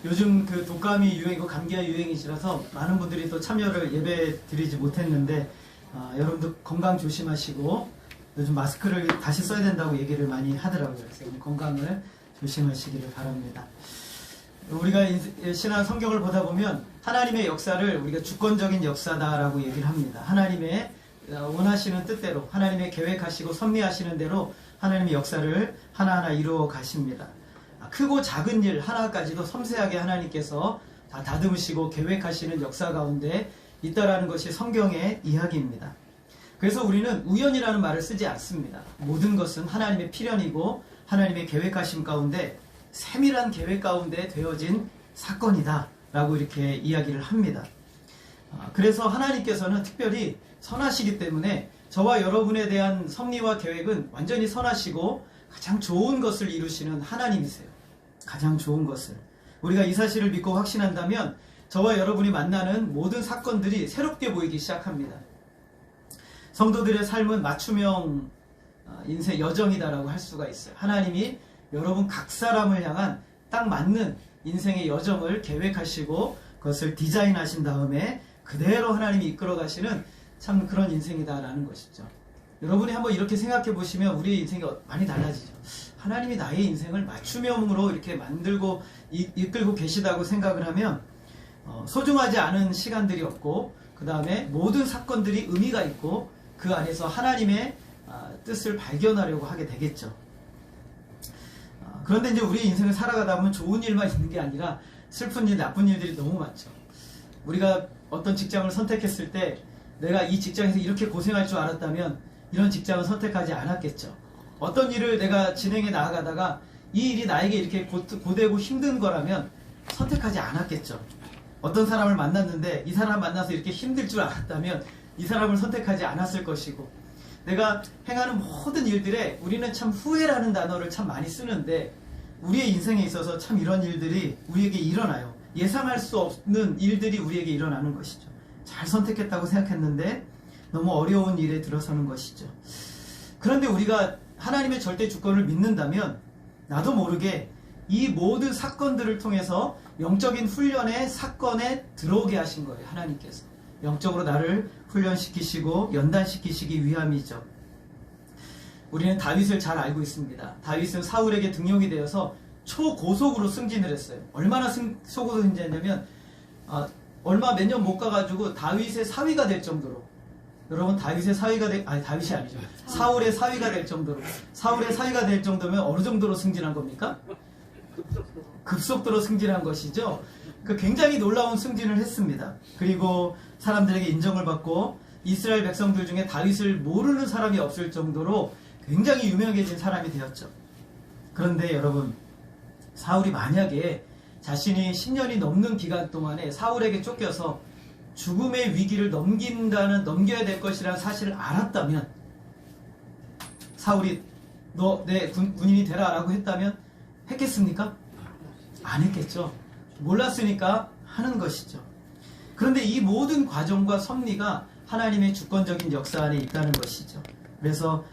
요즘 그 독감이 유행이고 감기가 유행이시라서 많은 분들이 또 참여를 예배 드리지 못했는데 여러분도 건강 조심하시고 요즘 마스크를 다시 써야 된다고 얘기를 많이 하더라고요. 그래서 건강을 조심하시기를 바랍니다. 우리가 신앙 성경을 보다 보면 하나님의 역사를 우리가 주권적인 역사다라고 얘기를 합니다. 하나님의 원하시는 뜻대로 하나님의 계획하시고 섭리하시는 대로 하나님의 역사를 하나하나 이루어 가십니다. 크고 작은 일 하나까지도 섬세하게 하나님께서 다 다듬으시고 계획하시는 역사 가운데 있다라는 것이 성경의 이야기입니다. 그래서 우리는 우연이라는 말을 쓰지 않습니다. 모든 것은 하나님의 필연이고 하나님의 계획하심 가운데 세밀한 계획 가운데 되어진 사건이다 라고 이렇게 이야기를 합니다. 그래서 하나님께서는 특별히 선하시기 때문에 저와 여러분에 대한 섭리와 계획은 완전히 선하시고 가장 좋은 것을 이루시는 하나님이세요. 가장 좋은 것을. 우리가 이 사실을 믿고 확신한다면 저와 여러분이 만나는 모든 사건들이 새롭게 보이기 시작합니다. 성도들의 삶은 맞춤형 인생 여정이다라고 할 수가 있어요. 하나님이 여러분 각 사람을 향한 딱 맞는 인생의 여정을 계획하시고 그것을 디자인하신 다음에 그대로 하나님이 이끌어 가시는 참 그런 인생이다라는 것이죠. 여러분이 한번 이렇게 생각해 보시면 우리의 인생이 많이 달라지죠. 하나님이 나의 인생을 맞춤형으로 이렇게 만들고 이끌고 계시다고 생각을 하면 소중하지 않은 시간들이 없고 그 다음에 모든 사건들이 의미가 있고 그 안에서 하나님의 뜻을 발견하려고 하게 되겠죠. 그런데 이제 우리 인생을 살아가다 보면 좋은 일만 있는 게 아니라 슬픈 일, 나쁜 일들이 너무 많죠. 우리가 어떤 직장을 선택했을 때 내가 이 직장에서 이렇게 고생할 줄 알았다면 이런 직장을 선택하지 않았겠죠. 어떤 일을 내가 진행해 나아가다가 이 일이 나에게 이렇게 고되고 힘든 거라면 선택하지 않았겠죠. 어떤 사람을 만났는데 이 사람 만나서 이렇게 힘들 줄 알았다면 이 사람을 선택하지 않았을 것이고 내가 행하는 모든 일들에 우리는 참 후회라는 단어를 참 많이 쓰는데 우리의 인생에 있어서 참 이런 일들이 우리에게 일어나요. 예상할 수 없는 일들이 우리에게 일어나는 것이죠. 잘 선택했다고 생각했는데 너무 어려운 일에 들어서는 것이죠. 그런데 우리가 하나님의 절대 주권을 믿는다면 나도 모르게 이 모든 사건들을 통해서 영적인 훈련의 사건에 들어오게 하신 거예요. 하나님께서 영적으로 나를 훈련시키시고 연단시키시기 위함이죠. 우리는 다윗을 잘 알고 있습니다. 다윗은 사울에게 등용이 되어서 초고속으로 승진을 했어요. 얼마나 속으로 승진했냐면 얼마 몇 년 못 가가지고 다윗의 사위가 될 정도로, 여러분 다윗의 사위가 다윗이 아니죠. 사울의 사위가 될 정도로, 사울의 사위가 될 정도면 어느 정도로 승진한 겁니까? 급속도로 승진한 것이죠. 굉장히 놀라운 승진을 했습니다. 그리고 사람들에게 인정을 받고 이스라엘 백성들 중에 다윗을 모르는 사람이 없을 정도로 굉장히 유명해진 사람이 되었죠. 그런데 여러분, 사울이 만약에 자신이 10년이 넘는 기간 동안에 사울에게 쫓겨서 죽음의 위기를 넘겨야 될 것이라는 사실을 알았다면, 사울이 너 내 군인이 되라 라고 했다면 했겠습니까? 안 했겠죠. 몰랐으니까 하는 것이죠. 그런데 이 모든 과정과 섭리가 하나님의 주권적인 역사 안에 있다는 것이죠. 그래서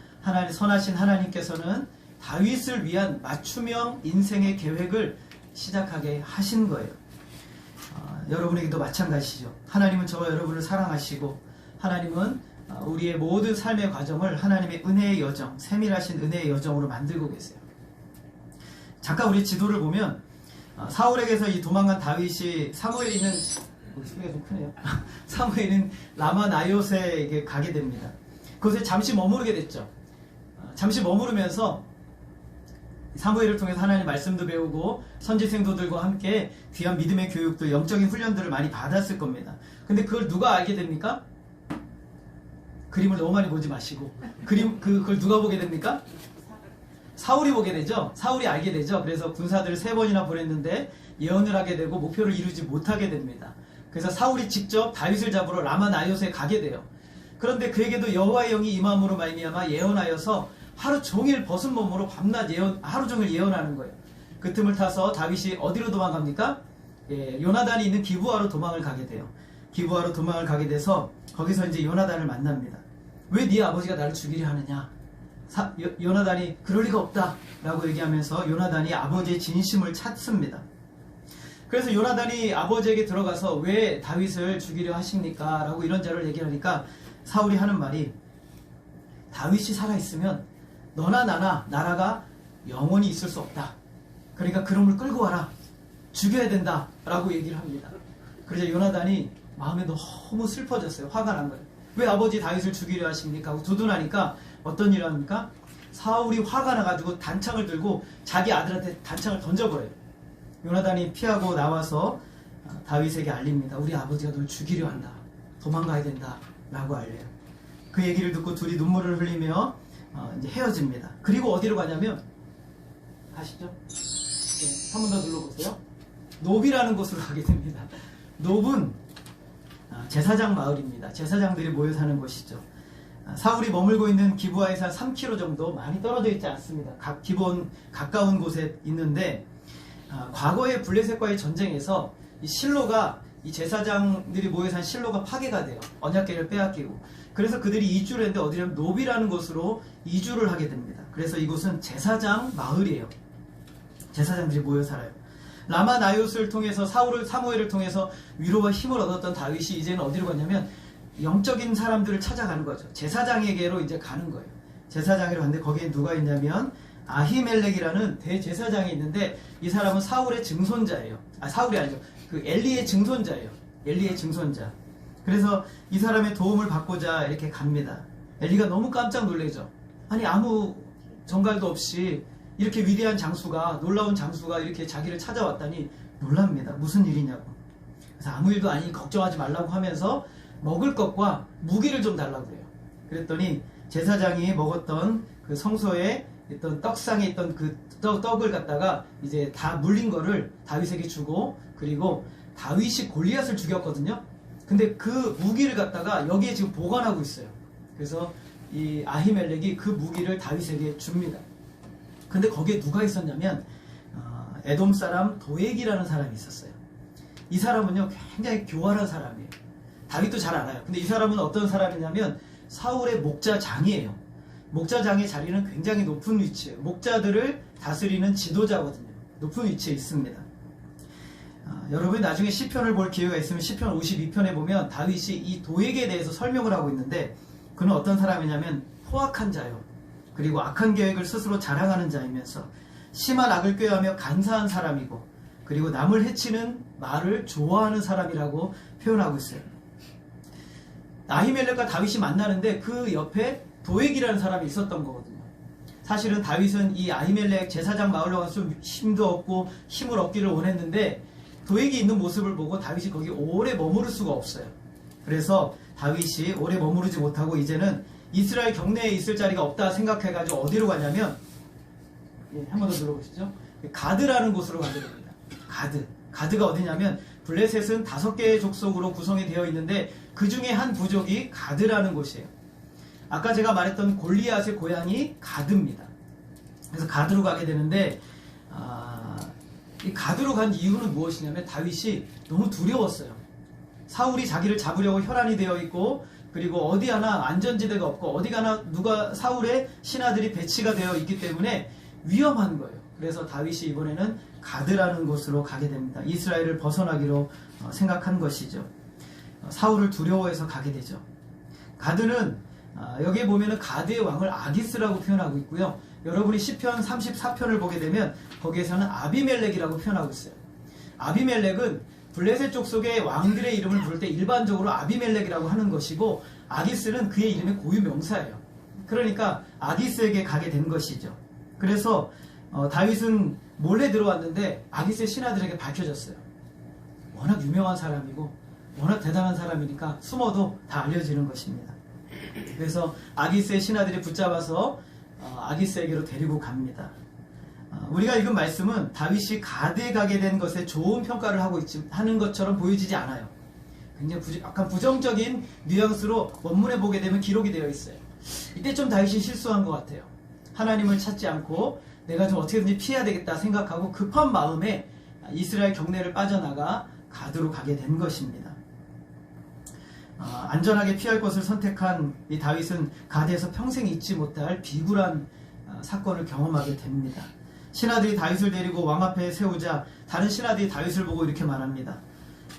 선하신 하나님께서는 다윗을 위한 맞춤형 인생의 계획을 시작하게 하신 거예요. 여러분에게도 마찬가지죠. 하나님은 저와 여러분을 사랑하시고 하나님은 우리의 모든 삶의 과정을 하나님의 은혜의 여정, 세밀하신 은혜의 여정으로 만들고 계세요. 잠깐 우리 지도를 보면 사울에게서 이 도망간 다윗이 사무엘이는 소리가 좀 크네요. 사무엘은 라마나요스에게 가게 됩니다. 그곳에 잠시 머무르게 됐죠. 잠시 머무르면서 사무엘을 통해서 하나님 말씀도 배우고 선지 생도들과 함께 귀한 믿음의 교육도 영적인 훈련들을 많이 받았을 겁니다. 근데 그걸 누가 알게 됩니까? 그림을 너무 많이 보지 마시고 그걸 누가 보게 됩니까? 사울이 보게 되죠. 사울이 알게 되죠. 그래서 군사들을 3번이나 보냈는데 예언을 하게 되고 목표를 이루지 못하게 됩니다. 그래서 사울이 직접 다윗을 잡으러 라마나요스에 가게 돼요. 그런데 그에게도 여호와의 영이 임함으로 말미암아 예언하여서 하루 종일 벗은 몸으로 밤낮 하루 종일 예언하는 거예요. 그 틈을 타서 다윗이 어디로 도망갑니까? 요나단이 있는 기브아로 도망을 가게 돼요. 기브아로 도망을 가게 돼서 거기서 이제 요나단을 만납니다. 왜 네 아버지가 나를 죽이려 하느냐? 요나단이 그럴 리가 없다 라고 얘기하면서 요나단이 아버지의 진심을 찾습니다. 그래서 요나단이 아버지에게 들어가서 왜 다윗을 죽이려 하십니까? 라고 이런저런 얘기를 하니까 사울이 하는 말이, 다윗이 살아있으면 너나 나나 나라가 영원히 있을 수 없다. 그러니까 그놈을 끌고 와라. 죽여야 된다. 라고 얘기를 합니다. 그래서 요나단이 마음에 너무 슬퍼졌어요. 화가 난 거예요. 왜 아버지 다윗을 죽이려 하십니까? 하고 두둔하니까 어떤 일을 합니까? 사울이 화가 나가지고 단창을 들고 자기 아들한테 단창을 던져버려요. 요나단이 피하고 나와서 다윗에게 알립니다. 우리 아버지가 널 죽이려 한다. 도망가야 된다. 라고 알려요. 그 얘기를 듣고 둘이 눈물을 흘리며 이제 헤어집니다. 그리고 어디로 가냐면, 아시죠? 네, 한 번 더 눌러보세요. 노비라는 곳으로 가게 됩니다. 노브는 제사장 마을입니다. 제사장들이 모여 사는 곳이죠. 사울이 머물고 있는 기브아에서 한 3km 정도, 많이 떨어져 있지 않습니다. 기본 가까운 곳에 있는데, 과거의 블레셋과의 전쟁에서 이 실로가, 이 제사장들이 모여 산 실로가 파괴가 돼요. 언약궤를 빼앗기고. 그래서 그들이 이주를 했는데 어디냐면 노비라는 곳으로 이주를 하게 됩니다. 그래서 이곳은 제사장 마을이에요. 제사장들이 모여 살아요. 라마 나요스를 통해서 사무엘을 통해서 위로와 힘을 얻었던 다윗이 이제는 어디로 갔냐면 영적인 사람들을 찾아가는 거죠. 제사장에게로 이제 가는 거예요. 제사장으로 갔는데 거기에 누가 있냐면 아히멜렉이라는 대제사장이 있는데, 이 사람은 사울의 증손자예요. 사울이 아니죠. 그 엘리의 증손자예요. 엘리의 증손자. 그래서 이 사람의 도움을 받고자 이렇게 갑니다. 엘리가 너무 깜짝 놀라죠. 아니, 아무 정갈도 없이 이렇게 위대한 장수가, 놀라운 장수가 이렇게 자기를 찾아왔다니 놀랍니다. 무슨 일이냐고. 그래서 아무 일도 아니니 걱정하지 말라고 하면서 먹을 것과 무기를 좀 달라고 그래요. 그랬더니 제사장이 먹었던 그 성소에 있던 떡상에 있던 그 떡을 갖다가 이제 다 물린 거를 다윗에게 주고, 그리고 다윗이 골리앗을 죽였거든요. 근데 그 무기를 갖다가 여기에 지금 보관하고 있어요. 그래서 이 아히멜렉이 그 무기를 다윗에게 줍니다. 근데 거기에 누가 있었냐면 에돔 사람 도액이라는 사람이 있었어요. 이 사람은요 굉장히 교활한 사람이에요. 다윗도 잘 알아요. 근데 이 사람은 어떤 사람이냐면 사울의 목자장이에요. 목자장의 자리는 굉장히 높은 위치예요. 목자들을 다스리는 지도자거든요. 높은 위치에 있습니다. 여러분이 나중에 시편을 볼 기회가 있으면 시편 52편에 보면 다윗이 이 도액에 대해서 설명을 하고 있는데, 그는 어떤 사람이냐면 포악한 자요, 그리고 악한 계획을 스스로 자랑하는 자이면서 심한 악을 꾀하며 간사한 사람이고, 그리고 남을 해치는 말을 좋아하는 사람이라고 표현하고 있어요. 아히멜렉과 다윗이 만나는데 그 옆에 도액이라는 사람이 있었던 거거든요. 사실은 다윗은 이 아히멜렉 제사장 마을로 가서 좀 힘도 얻고 힘을 얻기를 원했는데, 도액이 있는 모습을 보고 다윗이 거기 오래 머무를 수가 없어요. 그래서 다윗이 오래 머무르지 못하고 이제는 이스라엘 경내에 있을 자리가 없다 생각해가지고 어디로 가냐면, 한 번 더 들어보시죠. 가드라는 곳으로 가게 됩니다. 가드가 어디냐면 블레셋은 5개의 족속으로 구성이 되어 있는데 그 중에 한 부족이 가드라는 곳이에요. 아까 제가 말했던 골리앗의 고향이 가드입니다. 그래서 가드로 가게 되는데, 이 가드로 간 이유는 무엇이냐면 다윗이 너무 두려웠어요. 사울이 자기를 잡으려고 혈안이 되어 있고, 그리고 어디 하나 안전지대가 없고 어디 가나 누가 사울의 신하들이 배치가 되어 있기 때문에 위험한 거예요. 그래서 다윗이 이번에는 가드라는 곳으로 가게 됩니다. 이스라엘을 벗어나기로 생각한 것이죠. 사울을 두려워해서 가게 되죠. 가드는 여기에 보면은 가드의 왕을 아기스라고 표현하고 있고요. 여러분이 시편 34편을 보게 되면 거기에서는 아비멜렉이라고 표현하고 있어요. 아비멜렉은 블레셋 족속의 왕들의 이름을 부를 때 일반적으로 아비멜렉이라고 하는 것이고, 아기스는 그의 이름의 고유 명사예요. 그러니까 아기스에게 가게 된 것이죠. 그래서 다윗은 몰래 들어왔는데 아기스의 신하들에게 밝혀졌어요. 워낙 유명한 사람이고 워낙 대단한 사람이니까 숨어도 다 알려지는 것입니다. 그래서 아기스의 신하들이 붙잡아서 아기스에게로 데리고 갑니다. 우리가 읽은 말씀은 다윗이 가드에 가게 된 것에 좋은 평가를 하는 것처럼 보여지지 않아요. 굉장히 약간 부정적인 뉘앙스로 원문에 보게 되면 기록이 되어 있어요. 이때 좀 다윗이 실수한 것 같아요. 하나님을 찾지 않고 내가 좀 어떻게든지 피해야 되겠다 생각하고 급한 마음에 이스라엘 경내를 빠져나가 가드로 가게 된 것입니다. 안전하게 피할 곳을 선택한 이 다윗은 가드에서 평생 잊지 못할 비굴한 사건을 경험하게 됩니다. 신하들이 다윗을 데리고 왕 앞에 세우자 다른 신하들이 다윗을 보고 이렇게 말합니다.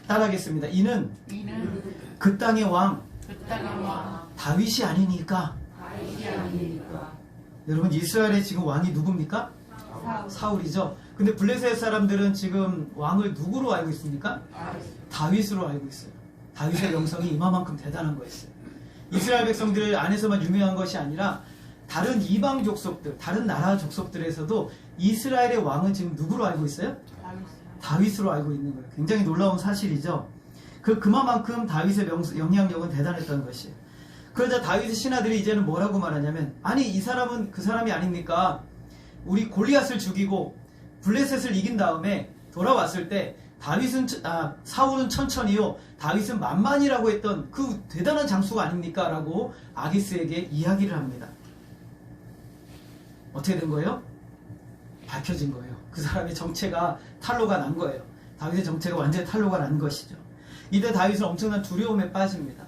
따라하겠습니다. 이는 그 땅의 왕 다윗이 아니니까. 여러분, 이스라엘의 지금 왕이 누굽니까? 사울이죠. 근데 블레셋 사람들은 지금 왕을 누구로 알고 있습니까? 다윗으로 알고 있어요. 다윗의 명성이 이만큼 대단한 거였어요. 이스라엘 백성들 안에서만 유명한 것이 아니라 다른 이방 족속들, 다른 나라 족속들에서도 이스라엘의 왕은 지금 누구로 알고 있어요? 다윗으로 알고 있는 거예요. 굉장히 놀라운 사실이죠. 그만큼 다윗의 영향력은 대단했던 것이에요. 그러자 다윗의 신하들이 이제는 뭐라고 말하냐면, 아니 이 사람은 그 사람이 아닙니까? 우리 골리앗을 죽이고 블레셋을 이긴 다음에 돌아왔을 때 사울은 천천히요 다윗은 만만이라고 했던 그 대단한 장수가 아닙니까? 라고 아기스에게 이야기를 합니다. 어떻게 된 거예요? 밝혀진 거예요. 그 사람의 정체가 탄로가 난 거예요. 다윗의 정체가 완전히 탄로가 난 것이죠. 이때 다윗은 엄청난 두려움에 빠집니다.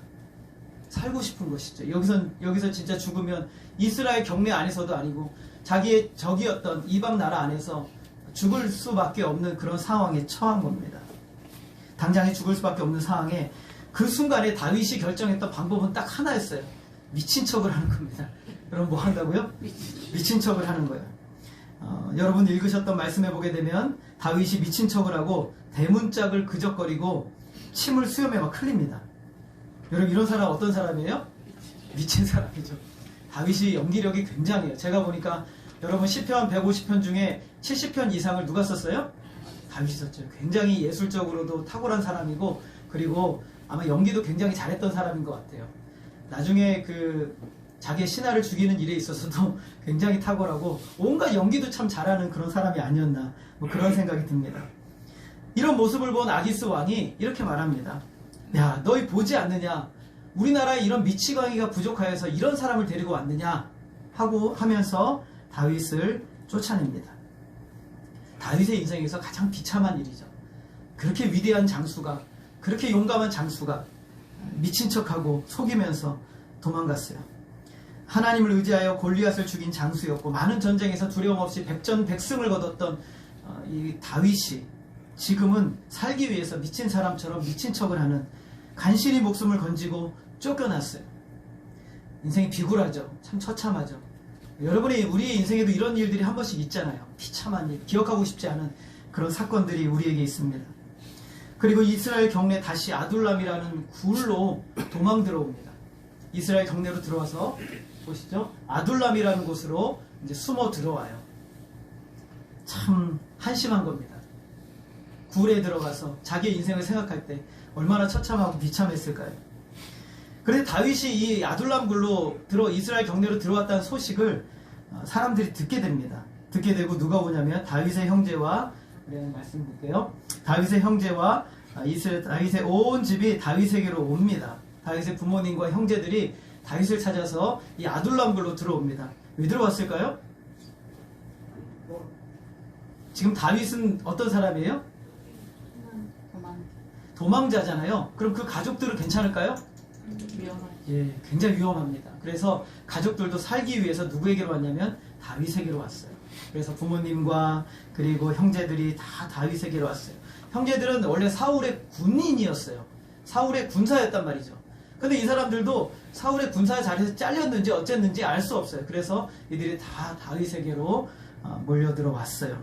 살고 싶은 것이죠. 여기서 진짜 죽으면 이스라엘 경내 안에서도 아니고 자기의 적이었던 이방 나라 안에서 죽을 수밖에 없는 그런 상황에 처한 겁니다. 당장에 죽을 수밖에 없는 상황에 그 순간에 다윗이 결정했던 방법은 딱 하나였어요. 미친 척을 하는 겁니다. 여러분 뭐 한다고요? 미친 척을 하는 거예요. 여러분 읽으셨던 말씀해 보게 되면 다윗이 미친 척을 하고 대문짝을 그적거리고 침을 수염에 막 흘립니다. 여러분 이런 사람 어떤 사람이에요? 미친 사람이죠. 다윗이 연기력이 굉장해요. 제가 보니까 여러분 시편 150편 중에 70편 이상을 누가 썼어요? 다윗이 썼죠. 굉장히 예술적으로도 탁월한 사람이고, 그리고 아마 연기도 굉장히 잘했던 사람인 것 같아요. 나중에 자기의 신하를 죽이는 일에 있어서도 굉장히 탁월하고 온갖 연기도 참 잘하는 그런 사람이 아니었나, 뭐 그런 생각이 듭니다. 이런 모습을 본 아기스 왕이 이렇게 말합니다. 야, 너희 보지 않느냐? 우리나라에 이런 미치광이가 부족하여서 이런 사람을 데리고 왔느냐? 하면서 다윗을 쫓아냅니다. 다윗의 인생에서 가장 비참한 일이죠. 그렇게 위대한 장수가, 그렇게 용감한 장수가 미친 척하고 속이면서 도망갔어요. 하나님을 의지하여 골리앗을 죽인 장수였고 많은 전쟁에서 두려움 없이 백전백승을 거뒀던 이 다윗이 지금은 살기 위해서 미친 사람처럼 미친 척을 하는, 간신히 목숨을 건지고 쫓겨났어요. 인생이 비굴하죠. 참 처참하죠. 우리의 인생에도 이런 일들이 한 번씩 있잖아요. 비참한 일, 기억하고 싶지 않은 그런 사건들이 우리에게 있습니다. 그리고 이스라엘 경내 다시 아둘람이라는 굴로 도망 들어옵니다. 이스라엘 경내로 들어와서 보시죠. 아둘람이라는 곳으로 이제 숨어 들어와요. 참 한심한 겁니다. 굴에 들어가서 자기의 인생을 생각할 때 얼마나 처참하고 비참했을까요? 그런데 다윗이 이 아둘람 굴로 이스라엘 경내로 들어왔다는 소식을 사람들이 듣게 됩니다. 듣게 되고 누가 오냐면 다윗의 형제와, 말씀드릴게요. 다윗의 형제와 다윗의 온 집이 다윗에게로 옵니다. 다윗의 부모님과 형제들이 다윗을 찾아서 이 아둘람 굴로 들어옵니다. 왜 들어왔을까요? 지금 다윗은 어떤 사람이에요? 도망자잖아요. 그럼 그 가족들은 괜찮을까요? 예, 굉장히 위험합니다. 그래서 가족들도 살기 위해서 누구에게로 왔냐면 다윗에게로 왔어요. 그래서 부모님과 그리고 형제들이 다 다윗에게로 왔어요. 형제들은 원래 사울의 군인이었어요. 사울의 군사였단 말이죠. 근데 이 사람들도 사울의 군사 자리에서 잘렸는지 어쨌는지 알 수 없어요. 그래서 이들이 다 다윗에게로 몰려들어 왔어요.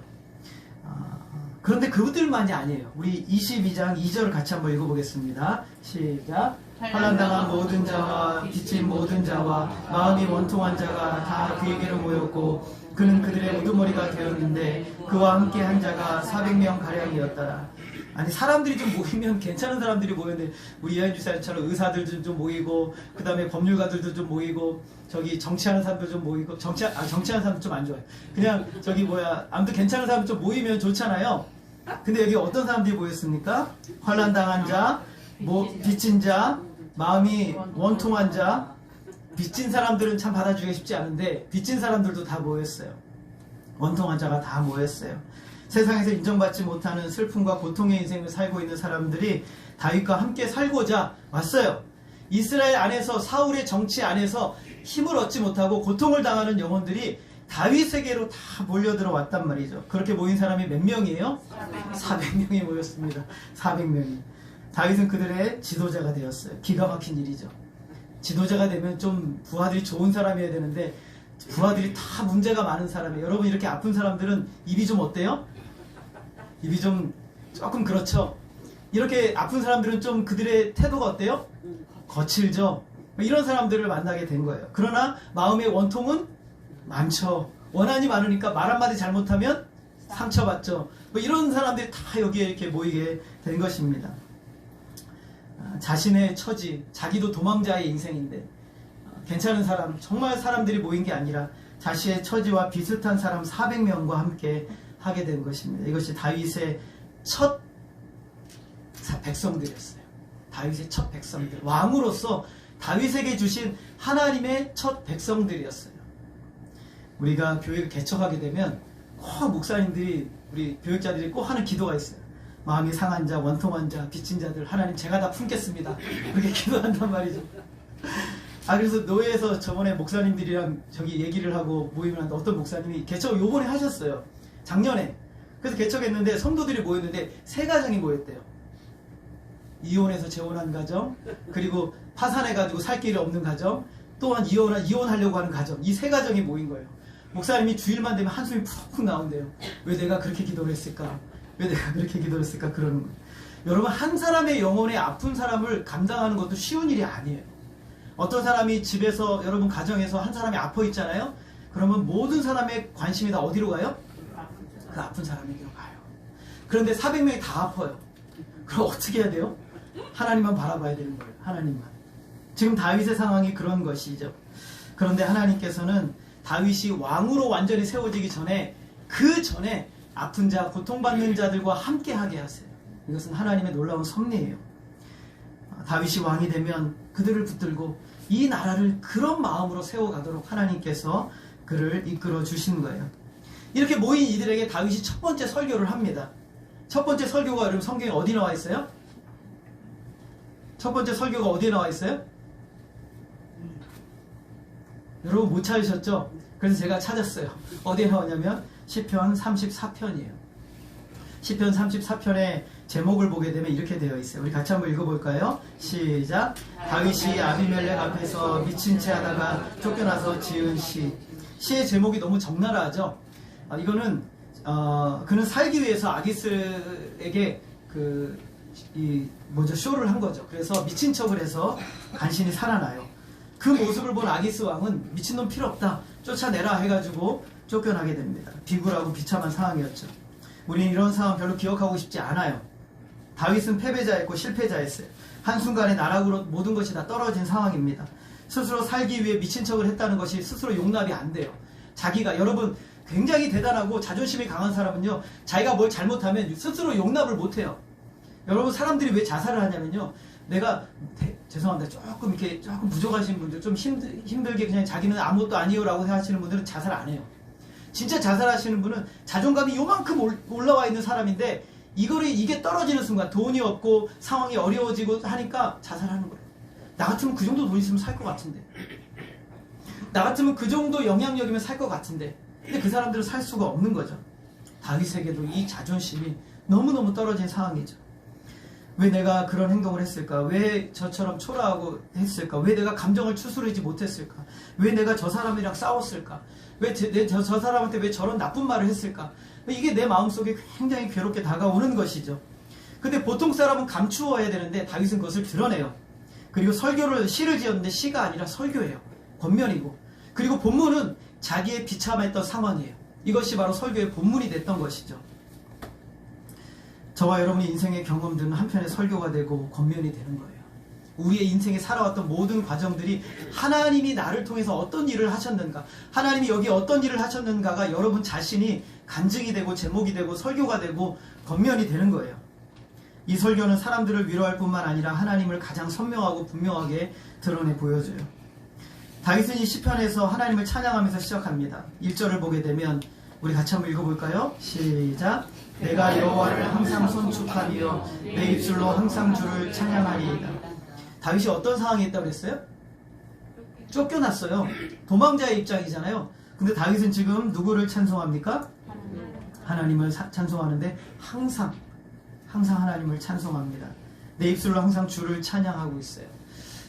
그런데 그들만이 아니에요. 우리 22장 2절을 같이 한번 읽어보겠습니다. 시작. 환난당한 모든 자와 빚진 모든 자와 마음이 원통한 자가 다 그에게로 모였고 그는 그들의 우두머리가 되었는데 그와 함께 한 자가 400명 가량이었더라. 아니 사람들이 좀 모이면 괜찮은 사람들이 모였는데 우리 이하인 주사님처럼 의사들도 좀 모이고 그 다음에 법률가들도 좀 모이고 저기 정치하는 사람들 좀 모이고 정치하는 사람들 좀 안 좋아요. 그냥 아무튼 괜찮은 사람들 좀 모이면 좋잖아요. 근데 여기 어떤 사람들이 모였습니까? 환난당한 자, 빚진 자, 마음이 원통한 자. 빚진 사람들은 참 받아주기가 쉽지 않은데 빚진 사람들도 다 모였어요. 원통한 자가 다 모였어요. 세상에서 인정받지 못하는 슬픔과 고통의 인생을 살고 있는 사람들이 다윗과 함께 살고자 왔어요. 이스라엘 안에서 사울의 정치 안에서 힘을 얻지 못하고 고통을 당하는 영혼들이 다윗에게로 다 몰려들어 왔단 말이죠. 그렇게 모인 사람이 몇 명이에요? 400명이 모였습니다. 400명이. 다윗은 그들의 지도자가 되었어요. 기가 막힌 일이죠. 지도자가 되면 좀 부하들이 좋은 사람이어야 되는데 부하들이 다 문제가 많은 사람이에요. 여러분 이렇게 아픈 사람들은 입이 좀 어때요? 입이 좀 조금 그렇죠. 이렇게 아픈 사람들은 좀 그들의 태도가 어때요? 거칠죠. 이런 사람들을 만나게 된 거예요. 그러나 마음의 원통은 많죠. 원한이 많으니까 말 한마디 잘못하면 상처받죠. 이런 사람들이 다 여기에 이렇게 모이게 된 것입니다. 자신의 처지, 자기도 도망자의 인생인데 괜찮은 사람, 정말 사람들이 모인 게 아니라 자신의 처지와 비슷한 사람 400명과 함께 하게 된 것입니다. 이것이 다윗의 첫 백성들이었어요. 다윗의 첫 백성들. 왕으로서 다윗에게 주신 하나님의 첫 백성들이었어요. 우리가 교회를 개척하게 되면 꼭 목사님들이, 우리 교육자들이 꼭 하는 기도가 있어요. 마음이 상한 자, 원통한 자, 빚진 자들 하나님 제가 다 품겠습니다. 그렇게 기도한단 말이죠. 그래서 노예에서 저번에 목사님들이랑 저기 얘기를 하고 모임을 하는데 어떤 목사님이 개척을 요번에 하셨어요. 작년에. 그래서 개척했는데 성도들이 모였는데 세 가정이 모였대요. 이혼해서 재혼한 가정, 그리고 파산해가지고 살 길이 없는 가정, 또한 이혼하려고 하는 가정. 이 세 가정이 모인 거예요. 목사님이 주일만 되면 한숨이 푹푹 나온대요. 왜 내가 그렇게 기도를 했을까? 왜 내가 그렇게 기도를 했을까? 그러는 거예요. 여러분, 한 사람의 영혼에 아픈 사람을 감당하는 것도 쉬운 일이 아니에요. 어떤 사람이 집에서, 여러분 가정에서 한 사람이 아파 있잖아요. 그러면 모든 사람의 관심이 다 어디로 가요? 그 아픈 사람에게로 가요. 그런데 400명이 다 아파요. 그럼 어떻게 해야 돼요? 하나님만 바라봐야 되는 거예요. 하나님만. 지금 다윗의 상황이 그런 것이죠. 그런데 하나님께서는 다윗이 왕으로 완전히 세워지기 전에, 그 전에 아픈 자, 고통받는 자들과 함께 하게 하세요. 이것은 하나님의 놀라운 섭리예요. 다윗이 왕이 되면 그들을 붙들고 이 나라를 그런 마음으로 세워가도록 하나님께서 그를 이끌어 주신 거예요. 이렇게 모인 이들에게 다윗이 첫 번째 설교를 합니다. 첫 번째 설교가 여러분 성경에 어디 나와 있어요? 첫 번째 설교가 어디에 나와 있어요? 여러분 못 찾으셨죠? 그래서 제가 찾았어요. 어디에 나오냐면 시편 34편이에요. 시편 34편의 제목을 보게 되면 이렇게 되어 있어요. 우리 같이 한번 읽어볼까요? 시작. 다윗이 아비멜렉 앞에서 미친 채 하다가 쫓겨나서 지은 시. 시의 제목이 너무 적나라하죠? 이거는 그는 살기 위해서 아기스에게 쇼를 한 거죠. 그래서 미친 척을 해서 간신히 살아나요. 그 모습을 본 아기스 왕은 미친놈 필요 없다, 쫓아내라 해가지고 쫓겨나게 됩니다. 비굴하고 비참한 상황이었죠. 우리는 이런 상황 별로 기억하고 싶지 않아요. 다윗은 패배자였고 실패자였어요. 한순간에 나락으로 모든 것이 다 떨어진 상황입니다. 스스로 살기 위해 미친 척을 했다는 것이 스스로 용납이 안 돼요. 자기가, 여러분 굉장히 대단하고 자존심이 강한 사람은요, 자기가 뭘 잘못하면 스스로 용납을 못해요. 여러분, 사람들이 왜 자살을 하냐면요, 내가 죄송합니다, 조금 부족하신 분들, 좀 힘들게 그냥 자기는 아무것도 아니에요 라고 생각하시는 분들은 자살 안 해요. 진짜 자살하시는 분은 자존감이 요만큼 올라와 있는 사람인데 이게 떨어지는 순간, 돈이 없고 상황이 어려워지고 하니까 자살하는 거예요. 나 같으면 그 정도 돈 있으면 살 것 같은데, 나 같으면 그 정도 영향력이면 살 것 같은데, 근데 그 사람들은 살 수가 없는 거죠. 다윗에게도 이 자존심이 너무너무 떨어진 상황이죠. 왜 내가 그런 행동을 했을까? 왜 저처럼 초라하고 했을까? 왜 내가 감정을 추스르지 못했을까? 왜 내가 저 사람이랑 싸웠을까? 왜 저 사람한테 왜 저런 나쁜 말을 했을까? 이게 내 마음속에 굉장히 괴롭게 다가오는 것이죠. 근데 보통 사람은 감추어야 되는데 다윗은 그것을 드러내요. 그리고 시를 지었는데 시가 아니라 설교예요. 권면이고. 그리고 본문은 자기의 비참했던 상황이에요. 이것이 바로 설교의 본문이 됐던 것이죠. 저와 여러분의 인생의 경험들은 한편의 설교가 되고 권면이 되는 거예요. 우리의 인생에 살아왔던 모든 과정들이 하나님이 나를 통해서 어떤 일을 하셨는가, 하나님이 여기 어떤 일을 하셨는가가 여러분 자신이 간증이 되고 제목이 되고 설교가 되고 권면이 되는 거예요. 이 설교는 사람들을 위로할 뿐만 아니라 하나님을 가장 선명하고 분명하게 드러내 보여줘요. 다윗은 이 시편에서 하나님을 찬양하면서 시작합니다. 1절을 보게 되면 우리 같이 한번 읽어볼까요? 시작. 내가 여호와를 항상 손축하며 내 입술로 항상 주를 찬양하리이다. 다윗이 어떤 상황이 있다고 그랬어요? 쫓겨났어요. 도망자의 입장이잖아요. 근데 다윗은 지금 누구를 찬송합니까? 하나님을 찬송하는데 항상 하나님을 찬송합니다. 내 입술로 항상 주를 찬양하고 있어요.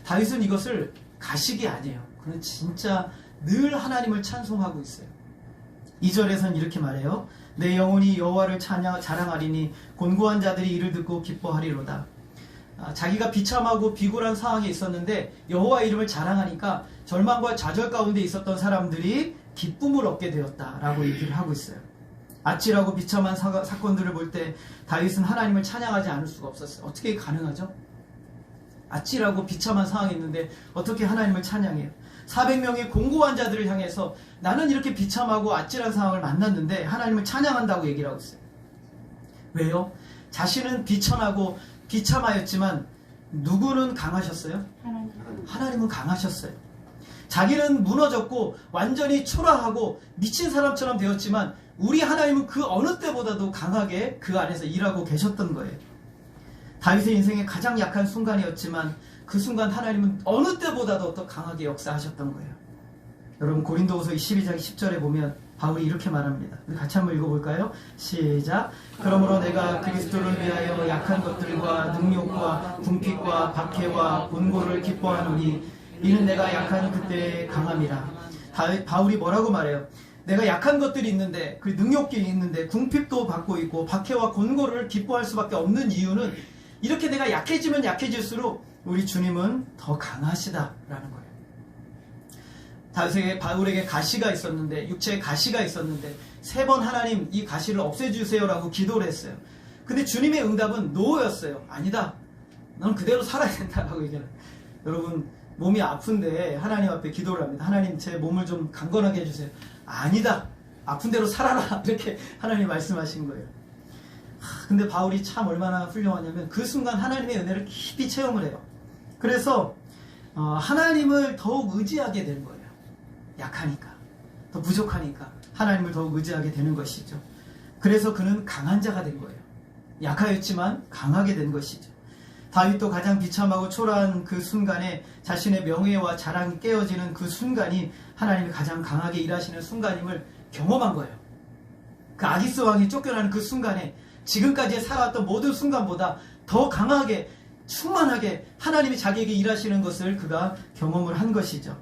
다윗은 이것을 가식이 아니에요. 그는 진짜 늘 하나님을 찬송하고 있어요. 2절에서는 이렇게 말해요. 내 영혼이 여호와를 자랑하리니 곤고한 자들이 이를 듣고 기뻐하리로다. 자기가 비참하고 비굴한 상황에 있었는데 여호와 이름을 자랑하니까 절망과 좌절 가운데 있었던 사람들이 기쁨을 얻게 되었다라고 얘기를 하고 있어요. 아찔하고 비참한 사건들을 볼 때 다윗은 하나님을 찬양하지 않을 수가 없었어요. 어떻게 가능하죠? 아찔하고 비참한 상황이 있는데 어떻게 하나님을 찬양해요? 400명의 공고한 자들을 향해서 나는 이렇게 비참하고 아찔한 상황을 만났는데 하나님을 찬양한다고 얘기를 하고 있어요. 왜요? 자신은 비천하고 비참하였지만 누구는 강하셨어요? 하나님은 강하셨어요. 자기는 무너졌고 완전히 초라하고 미친 사람처럼 되었지만 우리 하나님은 그 어느 때보다도 강하게 그 안에서 일하고 계셨던 거예요. 다윗의 인생의 가장 약한 순간이었지만 그 순간 하나님은 어느 때보다도 더 강하게 역사하셨던 거예요. 여러분 고린도후서 12장 10절에 보면 바울이 이렇게 말합니다. 우리 같이 한번 읽어볼까요? 시작. 그러므로 내가 그리스도를 위하여 약한 것들과 능욕과 궁핍과 박해와 곤고를 기뻐하노니 이는 내가 약한 그때의 강함이라. 바울이 뭐라고 말해요? 내가 약한 것들이 있는데 그 능욕이 있는데 궁핍도 받고 있고 박해와 곤고를 기뻐할 수밖에 없는 이유는 이렇게 내가 약해지면 약해질수록 우리 주님은 더 강하시다라는 거예요. 다윗에게 바울에게 가시가 있었는데 육체에 가시가 있었는데 3번 하나님 이 가시를 없애주세요라고 기도를 했어요. 근데 주님의 응답은 노였어요. 아니다. 넌 그대로 살아야 된다라고 얘기해요. 여러분 몸이 아픈데 하나님 앞에 기도를 합니다. 하나님 제 몸을 좀 강건하게 해주세요. 아니다. 아픈 대로 살아라. 이렇게 하나님 말씀하신 거예요. 근데 바울이 참 얼마나 훌륭하냐면 그 순간 하나님의 은혜를 깊이 체험을 해요. 그래서 하나님을 더욱 의지하게 된 거예요. 약하니까, 더 부족하니까 하나님을 더욱 의지하게 되는 것이죠. 그래서 그는 강한 자가 된 거예요. 약하였지만 강하게 된 것이죠. 다윗도 가장 비참하고 초라한 그 순간에 자신의 명예와 자랑이 깨어지는 그 순간이 하나님이 가장 강하게 일하시는 순간임을 경험한 거예요. 그 아기스 왕이 쫓겨나는 그 순간에 지금까지 살아왔던 모든 순간보다 더 강하게 충만하게 하나님이 자기에게 일하시는 것을 그가 경험을 한 것이죠.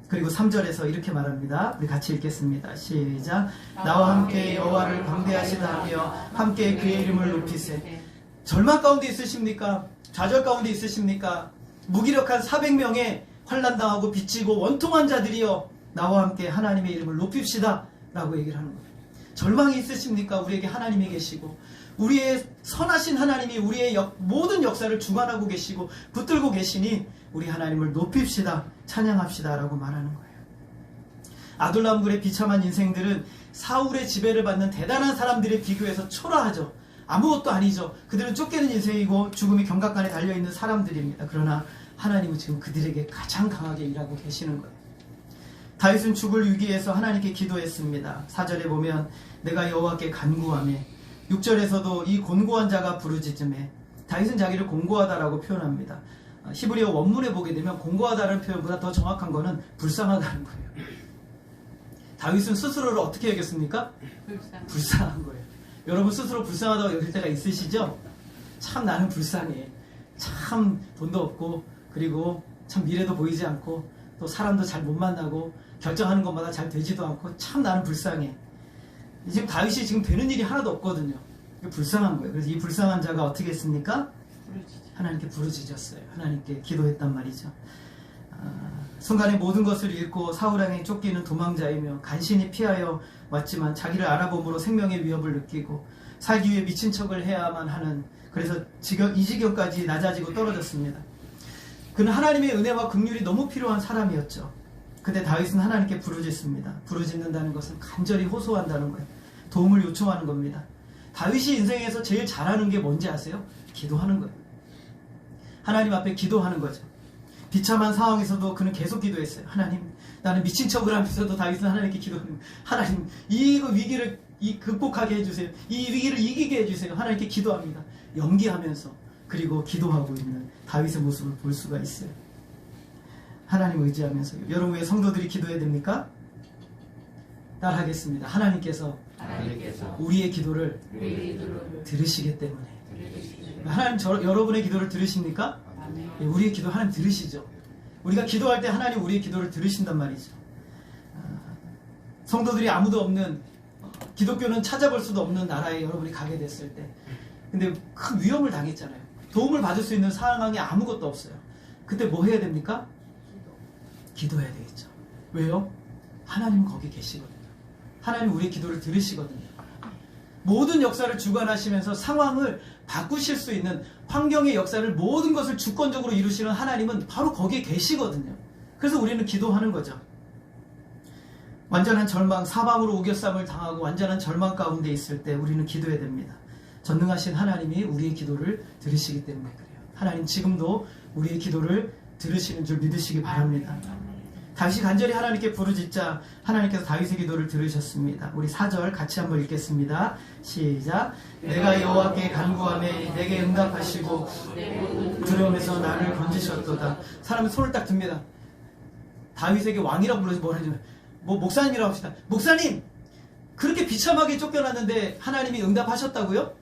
그리고 3절에서 이렇게 말합니다. 우리 같이 읽겠습니다. 시작. 나와 함께 여호와를 광대하시다 하며 함께 그의 이름을 높이세. 절망 가운데 있으십니까? 좌절 가운데 있으십니까? 무기력한 400명의 환난당하고 빚지고 원통한 자들이여 나와 함께 하나님의 이름을 높입시다 라고 얘기를 하는 거예요. 절망이 있으십니까? 우리에게 하나님이 계시고 우리의 선하신 하나님이 우리의 모든 역사를 주관하고 계시고 붙들고 계시니 우리 하나님을 높입시다, 찬양합시다 라고 말하는 거예요. 아둘람굴의 비참한 인생들은 사울의 지배를 받는 대단한 사람들에 비교해서 초라하죠. 아무것도 아니죠. 그들은 쫓기는 인생이고 죽음이 경각간에 달려있는 사람들입니다. 그러나 하나님은 지금 그들에게 가장 강하게 일하고 계시는 거예요. 다윗은 죽을 위기에서 하나님께 기도했습니다. 4절에 보면 내가 여호와께 간구하매 6절에서도 이 곤고한 자가 부르짖음에 다윗은 자기를 공고하다라고 표현합니다. 히브리어 원문에 보게 되면 공고하다는 표현보다 더 정확한 거는 불쌍하다는 거예요. 다윗은 스스로를 어떻게 여겼습니까? 불쌍한 거예요. 여러분 스스로 불쌍하다고 여길 때가 있으시죠? 참 나는 불쌍해. 참 돈도 없고 그리고 참 미래도 보이지 않고 또 사람도 잘 못 만나고 결정하는 것마다 잘 되지도 않고 참 나는 불쌍해. 지금 다윗이 지금 되는 일이 하나도 없거든요. 불쌍한 거예요. 그래서 이 불쌍한 자가 어떻게 했습니까? 하나님께 부르짖었어요. 하나님께 기도했단 말이죠. 순간에 모든 것을 잃고 사울왕에 쫓기는 도망자이며 간신히 피하여 왔지만 자기를 알아봄으로 생명의 위협을 느끼고 살기 위해 미친 척을 해야만 하는, 그래서 이 지경까지 낮아지고 떨어졌습니다. 그는 하나님의 은혜와 긍휼이 너무 필요한 사람이었죠. 그때 다윗은 하나님께 부르짖습니다. 부르짖는다는 것은 간절히 호소한다는 거예요. 도움을 요청하는 겁니다. 다윗이 인생에서 제일 잘하는 게 뭔지 아세요? 기도하는 거예요. 하나님 앞에 기도하는 거죠. 비참한 상황에서도 그는 계속 기도했어요. 하나님, 나는 미친 척을 하면서도 다윗은 하나님께 기도합니다. 하나님, 이 위기를 극복하게 해주세요. 이 위기를 이기게 해주세요. 하나님께 기도합니다. 연기하면서 그리고 기도하고 있는 다윗의 모습을 볼 수가 있어요. 하나님을 의지하면서요. 여러분 왜 성도들이 기도해야 됩니까? 따라하겠습니다. 하나님께서 우리의 기도를 들으시기 때문에. 하나님 여러분의 기도를 들으십니까? 예, 우리의 기도 하나님 들으시죠. 우리가 기도할 때 하나님 우리의 기도를 들으신단 말이죠. 성도들이 아무도 없는, 기독교는 찾아볼 수도 없는 나라에 여러분이 가게 됐을 때, 근데 큰 위험을 당했잖아요. 도움을 받을 수 있는 상황이 아무것도 없어요. 그때 뭐 해야 됩니까? 기도해야 되겠죠. 왜요? 하나님은 거기 계시거든요. 하나님 우리의 기도를 들으시거든요. 모든 역사를 주관하시면서 상황을 바꾸실 수 있는, 환경의 역사를, 모든 것을 주권적으로 이루시는 하나님은 바로 거기에 계시거든요. 그래서 우리는 기도하는 거죠. 완전한 절망, 사방으로 우겨쌈을 당하고 완전한 절망 가운데 있을 때 우리는 기도해야 됩니다. 전능하신 하나님이 우리의 기도를 들으시기 때문에 그래요. 하나님 지금도 우리의 기도를 들으시는 줄 믿으시기 바랍니다. 다윗이 간절히 하나님께 부르짖자 하나님께서 다윗의 기도를 들으셨습니다. 우리 4절 같이 한번 읽겠습니다. 시작. 내가 여호와께 간구하매 내게 응답하시고 두려움에서 나를 건지셨도다. 사람은 손을 딱 듭니다. 다윗에게 왕이라고 불러서 뭐라 하냐면, 목사님이라고 합시다. 목사님! 그렇게 비참하게 쫓겨났는데 하나님이 응답하셨다고요?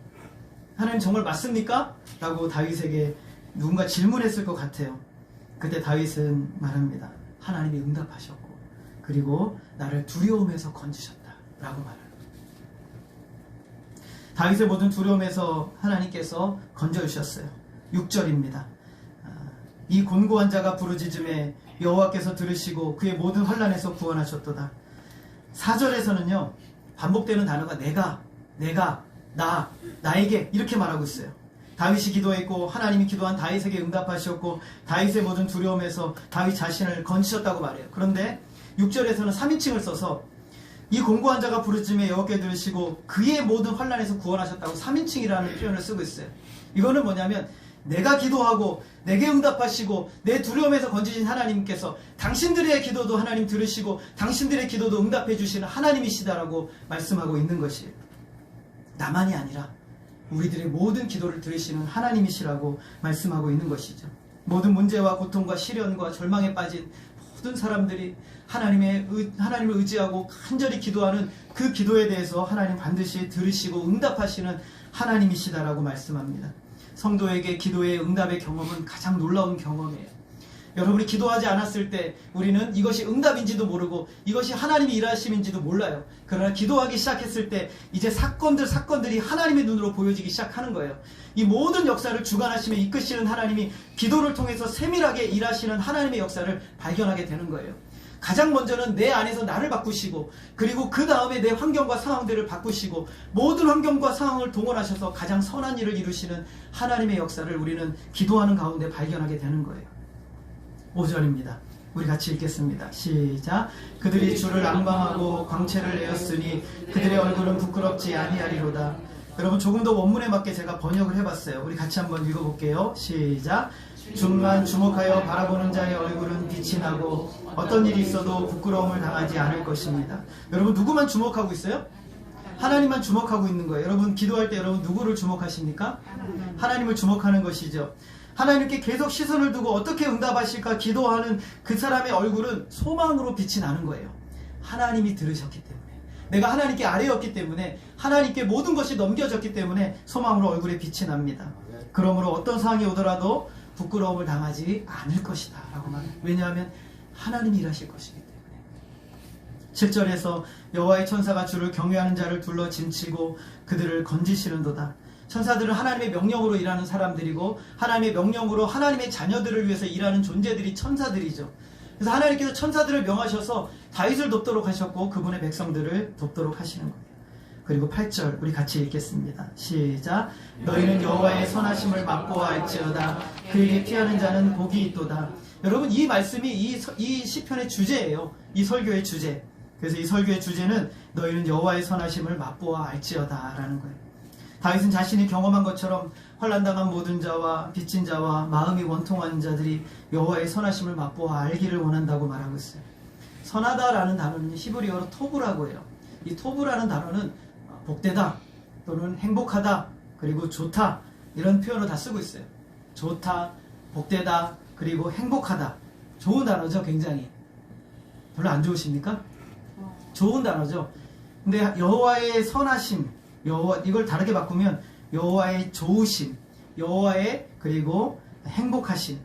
하나님 정말 맞습니까? 라고 다윗에게 누군가 질문했을 것 같아요. 그때 다윗은 말합니다. 하나님이 응답하셨고 그리고 나를 두려움에서 건지셨다 라고 말합니다. 다윗의 모든 두려움에서 하나님께서 건져주셨어요. 6절입니다. 이 곤고한 자가 부르짖음에 여호와께서 들으시고 그의 모든 환난에서 구원하셨도다. 4절에서는요 반복되는 단어가 내가, 나에게 이렇게 말하고 있어요. 다윗이 기도했고 하나님이 기도한 다윗에게 응답하셨고 다윗의 모든 두려움에서 다윗 자신을 건지셨다고 말해요. 그런데 6절에서는 3인칭을 써서 이 공고한 자가 부르짖음에 여호와께 들으시고 그의 모든 환난에서 구원하셨다고 3인칭이라는 표현을 쓰고 있어요. 이거는 뭐냐면 내가 기도하고 내게 응답하시고 내 두려움에서 건지신 하나님께서 당신들의 기도도 하나님 들으시고 당신들의 기도도 응답해 주시는 하나님이시다라고 말씀하고 있는 것이에요. 나만이 아니라 우리들의 모든 기도를 들으시는 하나님이시라고 말씀하고 있는 것이죠. 모든 문제와 고통과 시련과 절망에 빠진 모든 사람들이 하나님을 의지하고 간절히 기도하는 그 기도에 대해서 하나님 반드시 들으시고 응답하시는 하나님이시다라고 말씀합니다. 성도에게 기도의 응답의 경험은 가장 놀라운 경험이에요. 여러분이 기도하지 않았을 때 우리는 이것이 응답인지도 모르고 이것이 하나님의 일하심인지도 몰라요. 그러나 기도하기 시작했을 때 이제 사건들이 하나님의 눈으로 보여지기 시작하는 거예요. 이 모든 역사를 주관하시며 이끄시는 하나님이 기도를 통해서 세밀하게 일하시는 하나님의 역사를 발견하게 되는 거예요. 가장 먼저는 내 안에서 나를 바꾸시고 그리고 그 다음에 내 환경과 상황들을 바꾸시고 모든 환경과 상황을 동원하셔서 가장 선한 일을 이루시는 하나님의 역사를 우리는 기도하는 가운데 발견하게 되는 거예요. 5절입니다. 우리 같이 읽겠습니다. 시작. 그들이 주를 앙방하고 광채를 내었으니 그들의 얼굴은 부끄럽지 아니하리로다. 여러분 조금 더 원문에 맞게 제가 번역을 해봤어요. 우리 같이 한번 읽어볼게요. 시작. 주만 주목하여 바라보는 자의 얼굴은 빛이 나고 어떤 일이 있어도 부끄러움을 당하지 않을 것입니다. 여러분 누구만 주목하고 있어요? 하나님만 주목하고 있는 거예요. 여러분 기도할 때 여러분 누구를 주목하십니까? 하나님을 주목하는 것이죠. 하나님께 계속 시선을 두고 어떻게 응답하실까 기도하는 그 사람의 얼굴은 소망으로 빛이 나는 거예요. 하나님이 들으셨기 때문에, 내가 하나님께 아뢰었기 때문에, 하나님께 모든 것이 넘겨졌기 때문에 소망으로 얼굴에 빛이 납니다. 그러므로 어떤 상황이 오더라도 부끄러움을 당하지 않을 것이다 라고 말해요. 왜냐하면 하나님이 일하실 것이기 때문에. 7절에서 여호와의 천사가 주를 경외하는 자를 둘러 짐치고 그들을 건지시는도다. 천사들은 하나님의 명령으로 일하는 사람들이고 하나님의 명령으로 하나님의 자녀들을 위해서 일하는 존재들이 천사들이죠. 그래서 하나님께서 천사들을 명하셔서 다윗을 돕도록 하셨고 그분의 백성들을 돕도록 하시는 거예요. 그리고 8절 우리 같이 읽겠습니다. 시작. 너희는 여호와의 선하심을 맛보아 알지어다. 그에게 피하는 자는 복이 있도다. 여러분 이 말씀이 이 시편의 주제예요. 이 설교의 주제. 그래서 이 설교의 주제는 너희는 여호와의 선하심을 맛보아 알지어다 라는 거예요. 다윗은 자신이 경험한 것처럼 환난당한 모든 자와 빚진 자와 마음이 원통한 자들이 여호와의 선하심을 맛보아 알기를 원한다고 말하고 있어요. 선하다라는 단어는 히브리어로 토브라고 해요. 이 토브라는 단어는 복되다 또는 행복하다 그리고 좋다 이런 표현을 다 쓰고 있어요. 좋다, 복되다 그리고 행복하다. 좋은 단어죠. 굉장히. 별로 안 좋으십니까? 좋은 단어죠. 근데 여호와의 선하심, 이걸 다르게 바꾸면 여호와의 좋으심, 여호와의 그리고 행복하심,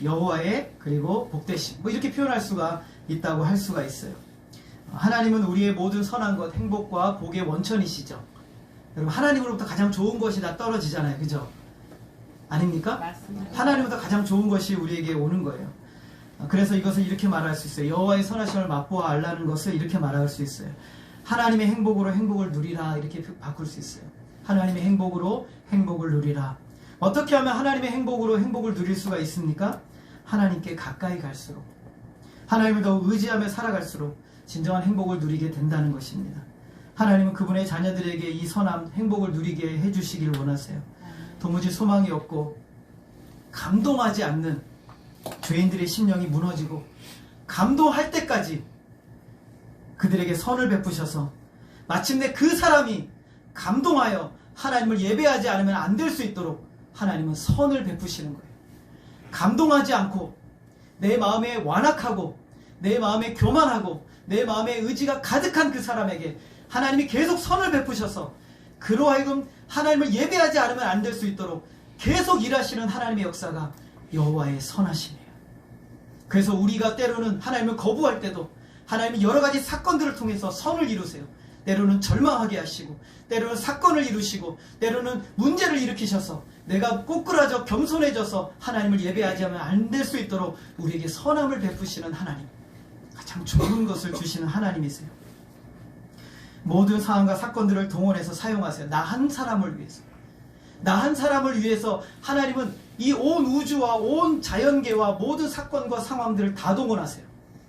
여호와의 그리고 복되심, 뭐 이렇게 표현할 수가 있다고 할 수가 있어요. 하나님은 우리의 모든 선한 것, 행복과 복의 원천이시죠. 여러분, 하나님으로부터 가장 좋은 것이 다 떨어지잖아요. 그죠? 아닙니까? 맞습니다. 하나님부터 가장 좋은 것이 우리에게 오는 거예요. 그래서 이것을 이렇게 말할 수 있어요. 여호와의 선하심을 맛보아 알라는 것을 이렇게 말할 수 있어요. 하나님의 행복으로 행복을 누리라, 이렇게 바꿀 수 있어요. 하나님의 행복으로 행복을 누리라. 어떻게 하면 하나님의 행복으로 행복을 누릴 수가 있습니까? 하나님께 가까이 갈수록, 하나님을 더 의지하며 살아갈수록 진정한 행복을 누리게 된다는 것입니다. 하나님은 그분의 자녀들에게 이 선함, 행복을 누리게 해주시길 원하세요. 도무지 소망이 없고 감동하지 않는 죄인들의 심령이 무너지고 감동할 때까지 그들에게 선을 베푸셔서 마침내 그 사람이 감동하여 하나님을 예배하지 않으면 안 될 수 있도록 하나님은 선을 베푸시는 거예요. 감동하지 않고 내 마음에 완악하고 내 마음에 교만하고 내 마음에 의지가 가득한 그 사람에게 하나님이 계속 선을 베푸셔서 그로 하여금 하나님을 예배하지 않으면 안 될 수 있도록 계속 일하시는 하나님의 역사가 여호와의 선하심이에요. 그래서 우리가 때로는 하나님을 거부할 때도 하나님이 여러 가지 사건들을 통해서 선을 이루세요. 때로는 절망하게 하시고, 때로는 사건을 이루시고, 때로는 문제를 일으키셔서 내가 꼬꾸라져 겸손해져서 하나님을 예배하지 않으면 안 될 수 있도록 우리에게 선함을 베푸시는 하나님, 가장 좋은 것을 주시는 하나님이세요. 모든 상황과 사건들을 동원해서 사용하세요. 나 한 사람을 위해서. 나 한 사람을 위해서 하나님은 이 온 우주와 온 자연계와 모든 사건과 상황들을 다 동원하세요.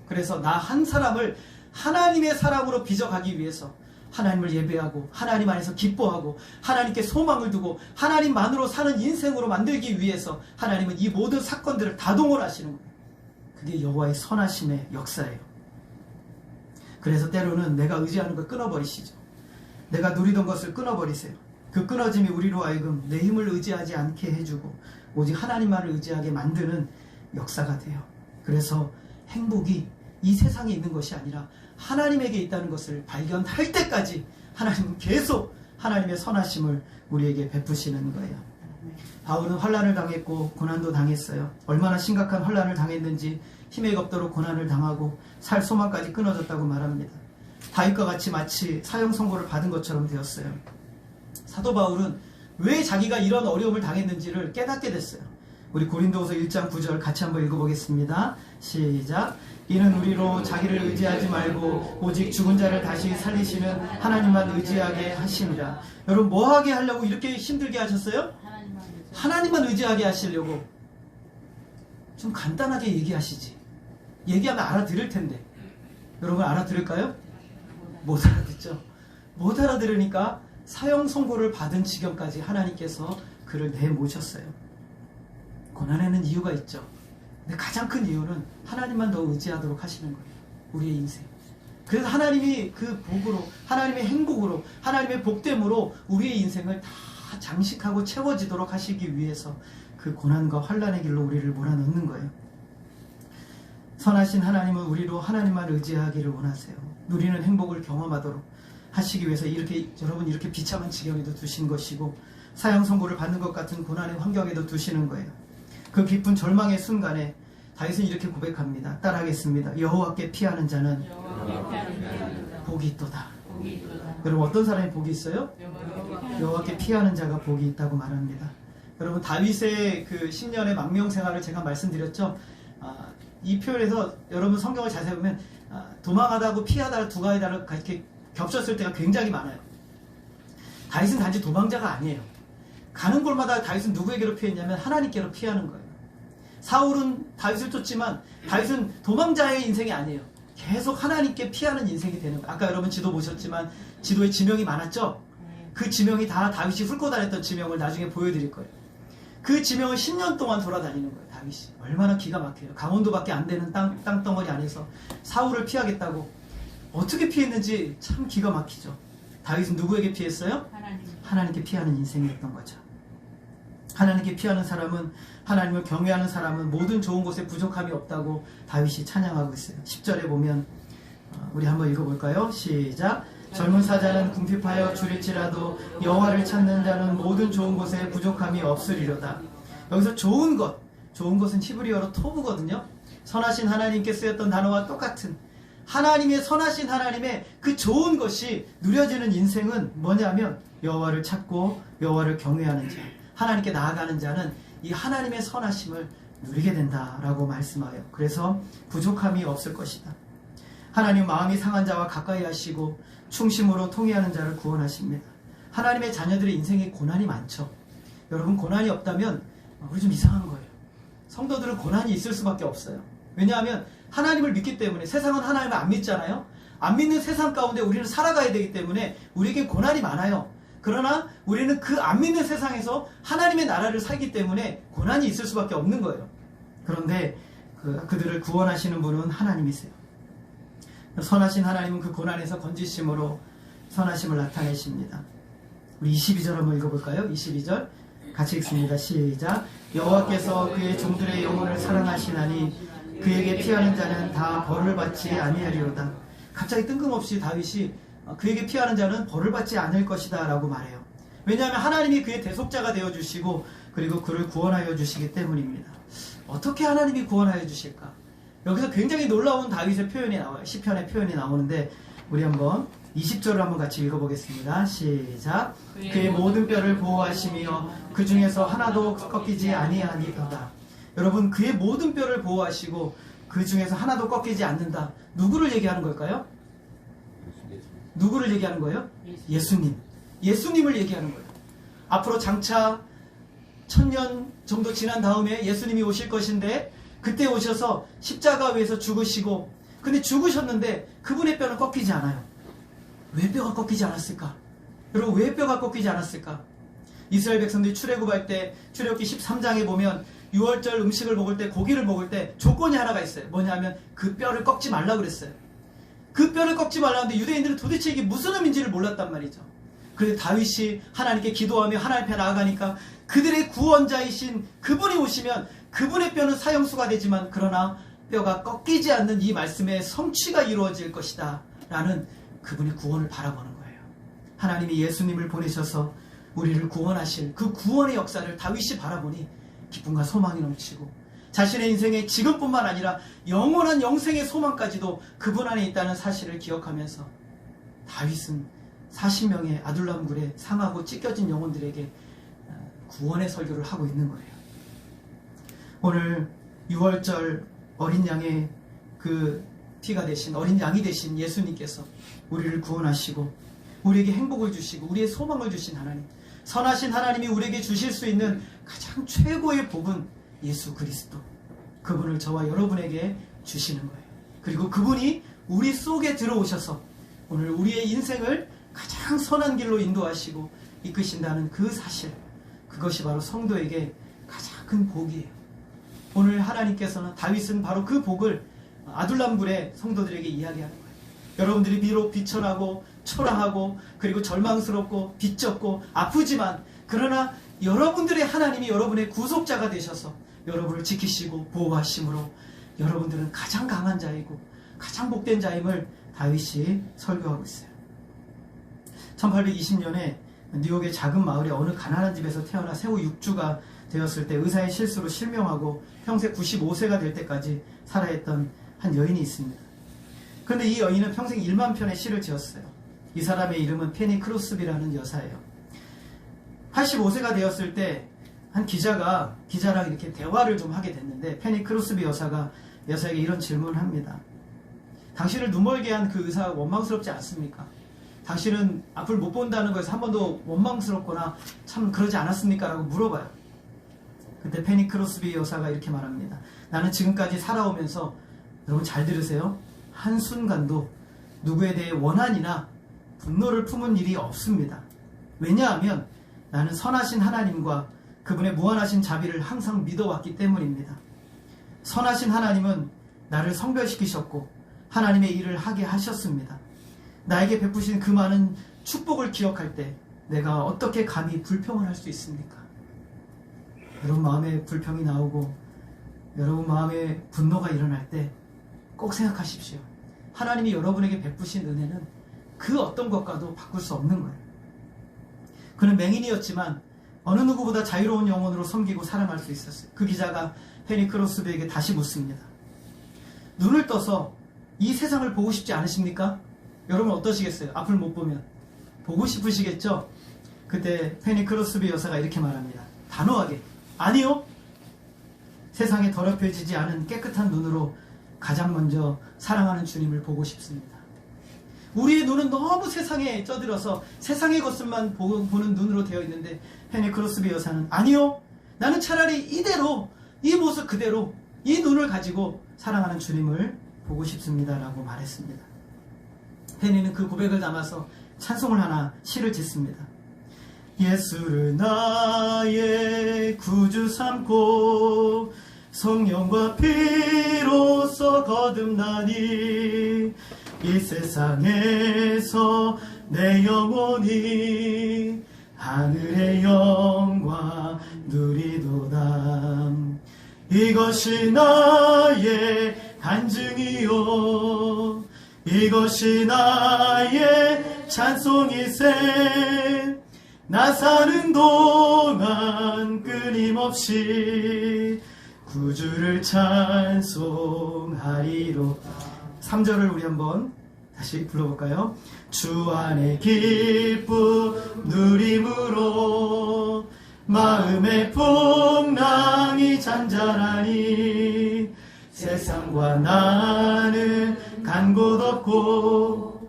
그래서 나 한 사람을 하나님의 사람으로 빚어가기 위해서 하나님을 예배하고 하나님 안에서 기뻐하고 하나님께 소망을 두고 하나님만으로 사는 인생으로 만들기 위해서 하나님은 이 모든 사건들을 다 동원하시는 거예요. 그게 여호와의 선하심의 역사예요. 그래서 때로는 내가 의지하는 걸 끊어버리시죠. 내가 누리던 것을 끊어버리세요. 그 끊어짐이 우리로 하여금 내 힘을 의지하지 않게 해주고 오직 하나님만을 의지하게 만드는 역사가 돼요. 그래서 행복이 이 세상에 있는 것이 아니라 하나님에게 있다는 것을 발견할 때까지 하나님은 계속 하나님의 선하심을 우리에게 베푸시는 거예요. 바울은 환난을 당했고 고난도 당했어요. 얼마나 심각한 환난을 당했는지 힘에 없도록 고난을 당하고 살 소망까지 끊어졌다고 말합니다. 다윗과 같이 마치 사형 선고를 받은 것처럼 되었어요. 사도 바울은 왜 자기가 이런 어려움을 당했는지를 깨닫게 됐어요. 우리 고린도후서 1장 9절 같이 한번 읽어보겠습니다. 시작. 이는 우리로 자기를 의지하지 말고 오직 죽은 자를 다시 살리시는 하나님만 의지하게 하심이라. 여러분, 뭐 하게 하려고 이렇게 힘들게 하셨어요? 하나님만 의지하게 하시려고. 좀 간단하게 얘기하시지. 얘기하면 알아들을 텐데. 여러분, 알아들을까요? 못 알아듣죠. 못 알아들으니까 사형 선고를 받은 지경까지 하나님께서 그를 내모셨어요. 고난에는 이유가 있죠. 근데 가장 큰 이유는 하나님만 더 의지하도록 하시는 거예요. 우리의 인생. 그래서 하나님이 그 복으로, 하나님의 행복으로, 하나님의 복됨으로 우리의 인생을 다 장식하고 채워지도록 하시기 위해서 그 고난과 환난의 길로 우리를 몰아넣는 거예요. 선하신 하나님은 우리로 하나님만 의지하기를 원하세요. 누리는 행복을 경험하도록 하시기 위해서 여러분 이렇게 비참한 지경에도 두신 것이고 사형 선고를 받는 것 같은 고난의 환경에도 두시는 거예요. 그 깊은 절망의 순간에 다윗은 이렇게 고백합니다. 따라하겠습니다. 여호와께 피하는 자는 복이 있도다. 여러분, 어떤 사람이 복이 있어요? 여호와께 피하는 자가 복이 있다고 말합니다. 여러분, 다윗의 그 10년의 망명 생활을 제가 말씀드렸죠. 이 표현에서 여러분 성경을 자세히 보면 도망하다고 피하다가 두 가지다가 이렇게 겹쳤을 때가 굉장히 많아요. 다윗은 단지 도망자가 아니에요. 가는 곳마다 다윗은 누구에게로 피했냐면 하나님께로 피하는 거예요. 사울은 다윗을 쫓지만 다윗은 도망자의 인생이 아니에요. 계속 하나님께 피하는 인생이 되는 거예요. 아까 여러분 지도 보셨지만 지도에 지명이 많았죠? 그 지명이 다 다윗이 훑고 다녔던 지명을 나중에 보여드릴 거예요. 그 지명을 10년 동안 돌아다니는 거예요. 다윗이. 얼마나 기가 막혀요. 강원도밖에 안 되는 땅덩어리 안에서 사울을 피하겠다고 어떻게 피했는지 참 기가 막히죠. 다윗은 누구에게 피했어요? 하나님께 피하는 인생이었던 거죠. 하나님께 피하는 사람은, 하나님을 경외하는 사람은 모든 좋은 곳에 부족함이 없다고 다윗이 찬양하고 있어요. 10절에 보면 우리 한번 읽어볼까요? 시작. 젊은 사자는 궁핍하여 줄일지라도 여호와를 찾는 자는 모든 좋은 것에 부족함이 없으리로다. 여기서 좋은 것은 히브리어로 토브거든요. 선하신 하나님께 쓰였던 단어와 똑같은 하나님의 선하신 하나님의 그 좋은 것이 누려지는 인생은 뭐냐면 여호와를 찾고 여호와를 경외하는 자, 하나님께 나아가는 자는 이 하나님의 선하심을 누리게 된다라고 말씀하여, 그래서 부족함이 없을 것이다. 하나님 마음이 상한 자와 가까이 하시고 충심으로 통회하는 자를 구원하십니다. 하나님의 자녀들의 인생에 고난이 많죠. 여러분, 고난이 없다면 우리 좀 이상한 거예요. 성도들은 고난이 있을 수밖에 없어요. 왜냐하면 하나님을 믿기 때문에. 세상은 하나님을 안 믿잖아요. 안 믿는 세상 가운데 우리는 살아가야 되기 때문에 우리에게 고난이 많아요. 그러나 우리는 그 안 믿는 세상에서 하나님의 나라를 살기 때문에 고난이 있을 수밖에 없는 거예요. 그런데 그들을 구원하시는 분은 하나님이세요. 선하신 하나님은 그 고난에서 건지심으로 선하심을 나타내십니다. 우리 22절 한번 읽어볼까요? 22절 같이 읽습니다. 시작. 여호와께서 그의 종들의 영혼을 사랑하시나니 그에게 피하는 자는 다 벌을 받지 아니하리로다. 갑자기 뜬금없이 다윗이 그에게 피하는 자는 벌을 받지 않을 것이다 라고 말해요. 왜냐하면 하나님이 그의 대속자가 되어주시고 그리고 그를 구원하여 주시기 때문입니다. 어떻게 하나님이 구원하여 주실까? 여기서 굉장히 놀라운 다윗의 표현이 나와요. 시편의 표현이 나오는데 우리 한번 20절을 한번 같이 읽어보겠습니다. 시작. 그의 모든 뼈를 보호하시며 그 중에서 하나도 꺾이지 아니하니로다. 여러분, 그의 모든 뼈를 보호하시고 그 중에서 하나도 꺾이지 않는다. 누구를 얘기하는 걸까요? 누구를 얘기하는 거예요? 예수님. 예수님을 얘기하는 거예요. 앞으로 장차 1000년 정도 지난 다음에 예수님이 오실 것인데 그때 오셔서 십자가 위에서 죽으시고, 근데 죽으셨는데 그분의 뼈는 꺾이지 않아요. 왜 뼈가 꺾이지 않았을까? 여러분, 왜 뼈가 꺾이지 않았을까? 이스라엘 백성들이 출애굽할 때 출애굽기 13장에 보면 6월절 음식을 먹을 때, 고기를 먹을 때 조건이 하나가 있어요. 뭐냐면 그 뼈를 꺾지 말라 그랬어요. 그 뼈를 꺾지 말라는데 유대인들은 도대체 이게 무슨 의미인지를 몰랐단 말이죠. 그런데 다윗이 하나님께 기도하며 하나님 앞에 나아가니까 그들의 구원자이신 그분이 오시면 그분의 뼈는 사형수가 되지만 그러나 뼈가 꺾이지 않는 이 말씀의 성취가 이루어질 것이다 라는 그분의 구원을 바라보는 거예요. 하나님이 예수님을 보내셔서 우리를 구원하실 그 구원의 역사를 다윗이 바라보니 기쁨과 소망이 넘치고 자신의 인생에 지금뿐만 아니라 영원한 영생의 소망까지도 그분 안에 있다는 사실을 기억하면서 다윗은 40명의 아둘람 굴에 상하고 찢겨진 영혼들에게 구원의 설교를 하고 있는 거예요. 오늘 6월절 어린 양의 그 피가 되신, 어린 양이 되신 예수님께서 우리를 구원하시고 우리에게 행복을 주시고 우리의 소망을 주신 하나님, 선하신 하나님이 우리에게 주실 수 있는 가장 최고의 복은 예수 그리스도, 그분을 저와 여러분에게 주시는 거예요. 그리고 그분이 우리 속에 들어오셔서 오늘 우리의 인생을 가장 선한 길로 인도하시고 이끄신다는 그 사실, 그것이 바로 성도에게 가장 큰 복이에요. 오늘 하나님께서는, 다윗은 바로 그 복을 아둘람굴의 성도들에게 이야기하는 거예요. 여러분들이 비록 비천하고 초라하고 그리고 절망스럽고 빚졌고 아프지만, 그러나 여러분들의 하나님이 여러분의 구속자가 되셔서 여러분을 지키시고 보호하심으로 여러분들은 가장 강한 자이고 가장 복된 자임을 다윗이 설교하고 있어요. 1820년에 뉴욕의 작은 마을에 어느 가난한 집에서 태어나 생후 6주가 되었을 때 의사의 실수로 실명하고 평생 95세가 될 때까지 살아있던 한 여인이 있습니다. 그런데 이 여인은 평생 1만 편의 시를 지었어요. 이 사람의 이름은 페니 크로스비라는 여사예요. 85세가 되었을 때 한 기자랑 이렇게 대화를 좀 하게 됐는데, 페니 크로스비 여사에게 이런 질문을 합니다. 당신을 눈멀게 한 그 의사가 원망스럽지 않습니까? 당신은 앞을 못 본다는 것에서 한 번도 원망스럽거나 참 그러지 않았습니까? 라고 물어봐요. 그때 페니 크로스비 여사가 이렇게 말합니다. 나는 지금까지 살아오면서, 여러분 잘 들으세요, 한순간도 누구에 대해 원한이나 분노를 품은 일이 없습니다. 왜냐하면 나는 선하신 하나님과 그분의 무한하신 자비를 항상 믿어왔기 때문입니다. 선하신 하나님은 나를 성별시키셨고 하나님의 일을 하게 하셨습니다. 나에게 베푸신 그 많은 축복을 기억할 때 내가 어떻게 감히 불평을 할 수 있습니까? 여러분 마음에 불평이 나오고 여러분 마음에 분노가 일어날 때 꼭 생각하십시오. 하나님이 여러분에게 베푸신 은혜는 그 어떤 것과도 바꿀 수 없는 거예요. 그는 맹인이었지만 어느 누구보다 자유로운 영혼으로 섬기고 사랑할 수 있었어요. 그 기자가 페니 크로스비에게 다시 묻습니다. 눈을 떠서 이 세상을 보고 싶지 않으십니까? 여러분 어떠시겠어요? 앞을 못 보면 보고 싶으시겠죠? 그때 페니 크로스비 여사가 이렇게 말합니다. 단호하게, 아니요. 세상에 더럽혀지지 않은 깨끗한 눈으로 가장 먼저 사랑하는 주님을 보고 싶습니다. 우리의 눈은 너무 세상에 쪄들어서 세상의 것들만 보는 눈으로 되어 있는데 페니 크로스비 여사는 아니요. 나는 차라리 이대로, 이 모습 그대로 이 눈을 가지고 사랑하는 주님을 보고 싶습니다 라고 말했습니다. 페니는 그 고백을 담아서 찬송을 하나, 시를 짓습니다. 예수를 나의 구주 삼고 성령과 피로써 거듭나니 이 세상에서 내 영혼이 하늘의 영광 누리도다. 이것이 나의 간증이요 이것이 나의 찬송일세. 나 사는 동안 끊임없이 구주를 찬송하리로. 3절을 우리 한번 다시 불러볼까요? 주 안에 기쁨 누림으로 마음의 풍랑이 잔잔하니 세상과 나는 간 곳 없고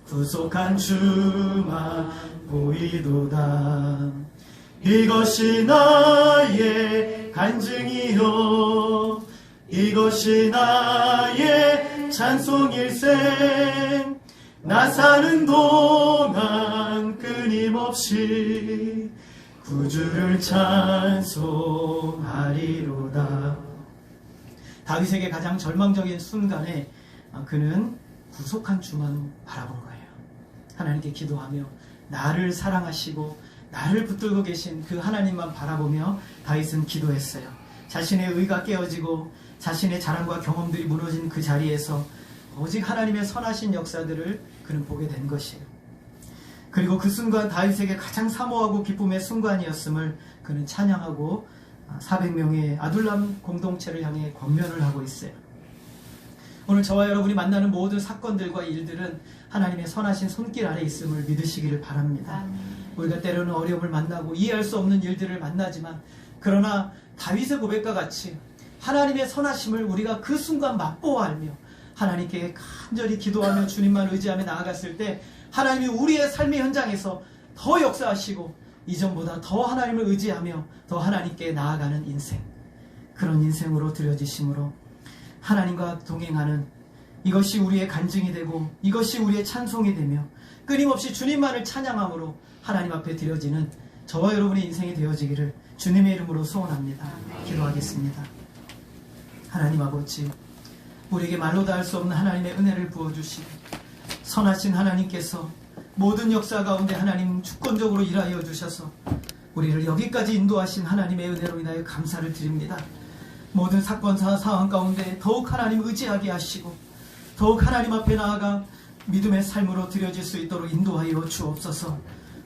구속한 주만 보이도다. 이것이 나의 간증이요 이것이 나의 찬송일세. 나 사는 동안 끊임없이 구주를 찬송하리로다. 다윗에게 가장 절망적인 순간에 그는 구속한 주만 바라본 거예요. 하나님께 기도하며 나를 사랑하시고 나를 붙들고 계신 그 하나님만 바라보며 다윗은 기도했어요. 자신의 의가 깨어지고 자신의 자랑과 경험들이 무너진 그 자리에서 오직 하나님의 선하신 역사들을 그는 보게 된 것이에요. 그리고 그 순간 다윗에게 가장 사모하고 기쁨의 순간이었음을 그는 찬양하고 400명의 아둘람 공동체를 향해 권면을 하고 있어요. 오늘 저와 여러분이 만나는 모든 사건들과 일들은 하나님의 선하신 손길 아래 있음을 믿으시기를 바랍니다. 우리가 때로는 어려움을 만나고 이해할 수 없는 일들을 만나지만 그러나 다윗의 고백과 같이 하나님의 선하심을 우리가 그 순간 맛보아 알며 하나님께 간절히 기도하며 주님만 의지하며 나아갔을 때 하나님이 우리의 삶의 현장에서 더 역사하시고 이전보다 더 하나님을 의지하며 더 하나님께 나아가는 인생, 그런 인생으로 들여지심으로 하나님과 동행하는 이것이 우리의 간증이 되고 이것이 우리의 찬송이 되며 끊임없이 주님만을 찬양함으로 하나님 앞에 드려지는 저와 여러분의 인생이 되어지기를 주님의 이름으로 소원합니다. 기도하겠습니다. 하나님 아버지, 우리에게 말로 다 할 수 없는 하나님의 은혜를 부어주시고 선하신 하나님께서 모든 역사 가운데 하나님 주권적으로 일하여 주셔서 우리를 여기까지 인도하신 하나님의 은혜로 인하여 감사를 드립니다. 모든 사건사 상황 가운데 더욱 하나님 의지하게 하시고 더욱 하나님 앞에 나아가 믿음의 삶으로 드려질 수 있도록 인도하여 주옵소서.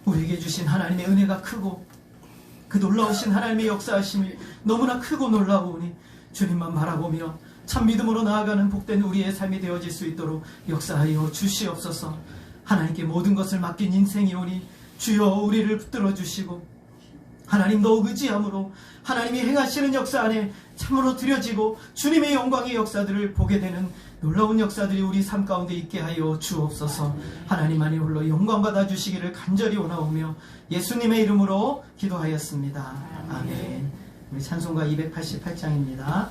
우리에게 주신 하나님의 은혜가 크고 그 놀라우신 하나님의 역사하심이 너무나 크고 놀라우니 주님만 바라보며 참 믿음으로 나아가는 복된 우리의 삶이 되어질 수 있도록 역사하여 주시옵소서. 하나님께 모든 것을 맡긴 인생이오니 주여 우리를 붙들어 주시고 하나님 더욱 의지함으로 하나님이 행하시는 역사 안에 참으로 드려지고 주님의 영광의 역사들을 보게 되는 놀라운 역사들이 우리 삶 가운데 있게 하여 주옵소서. 하나님만이 홀로 영광 받아 주시기를 간절히 원하오며 예수님의 이름으로 기도하였습니다. 아멘. 우리 찬송가 288장입니다.